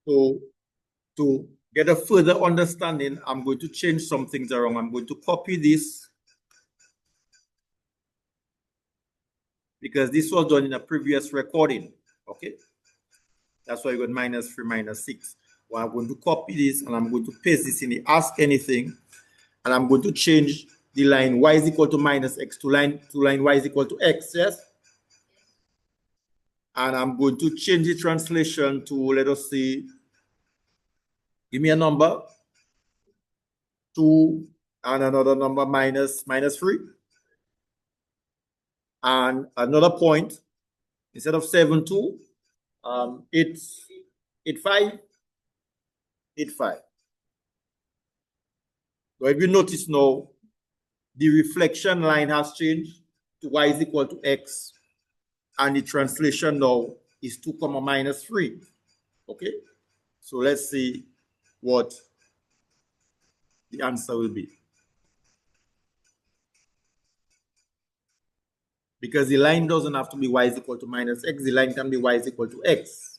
So to get a further understanding, I'm going to change some things around. I'm going to copy this because this was done in a previous recording. Okay. That's why you got -3, -6. Well, I'm going to copy this and I'm going to paste this in the ask anything. And I'm going to change the line y is equal to -x to line y is equal to x, yes? And I'm going to change the translation to, let us see, give me a number, 2 and another number -3. And another point, instead of 7, 2, it's 5, 5. So if you notice now, the reflection line has changed to y is equal to x. And the translation now is 2, -3. Okay? So let's see what the answer will be. Because the line doesn't have to be y is equal to -x. The line can be y is equal to x.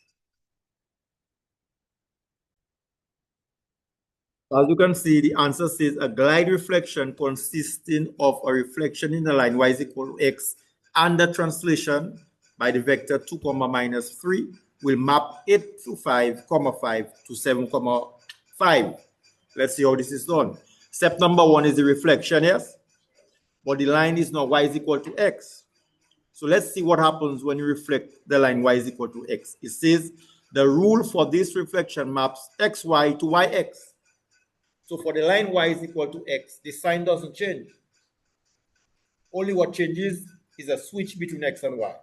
As you can see, the answer says a glide reflection consisting of a reflection in the line y is equal to x and the translation by the vector 2, -3 will map 8 to 5, 5 to 7, 5. Let's see how this is done. Step number 1 is the reflection, yes? But the line is now y is equal to x. So let's see what happens when you reflect the line y is equal to x. It says the rule for this reflection maps xy to yx. So for the line y is equal to x, the sign doesn't change. Only what changes is a switch between x and y.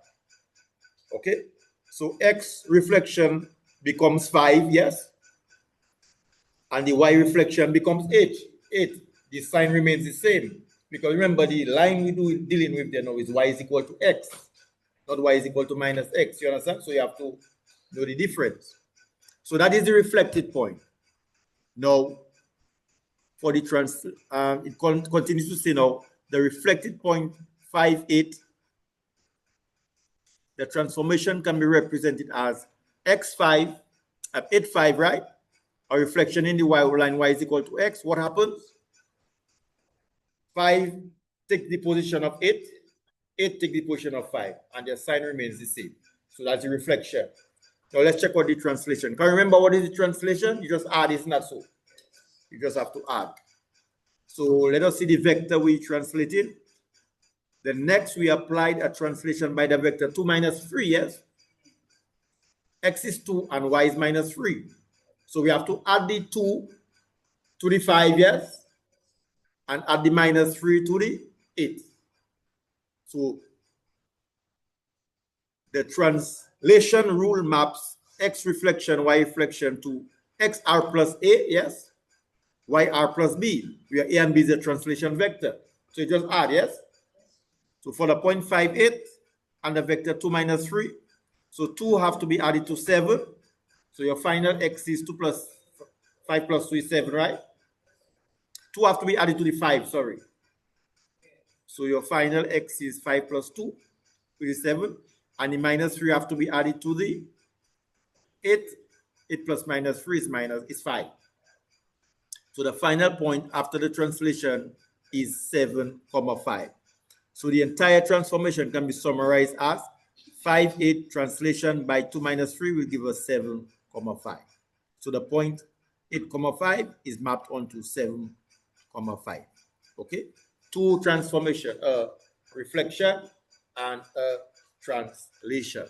Okay? So x reflection becomes 5, yes? And the y reflection becomes 8. The sign remains the same. Because remember, the line we're dealing with there now is y is equal to x, not y is equal to -x. You understand? So you have to know the difference. So that is the reflected point. Now, for the it continues to say now, the reflected point 5, 8, the transformation can be represented as x5, 8, 5, right? A reflection in the y line y is equal to x. What happens? 5 take the position of 8, 8 take the position of 5, and their sign remains the same. So that's the reflection. Now let's check out the translation. Can you remember what is the translation? You just add, it's not so. You just have to add. So let us see the vector we translated. Then next we applied a translation by the vector 2 -3, yes? X is 2 and y is -3. So we have to add the 2 to the 5, yes? And add the -3 to the 8. So the translation rule maps x reflection, y reflection to xr plus a, yes? yr plus b, where a and b is a translation vector. So you just add, yes? So for the 0.58 and the vector 2 -3, so 2 have to be added to 7. So your final x is 2 plus 5 plus 2 is 7, right? 2 have to be added to the 5, sorry. So your final x is 5 plus 2, which is 7. And the -3 have to be added to the 8. 8 plus -3 is 5. So the final point after the translation is 7, 5. So the entire transformation can be summarized as 5, 8 translation by 2 -3 will give us 7, 5. So the point 8, 5 is mapped onto 7, 5. Okay? Two transformation, reflection and translation.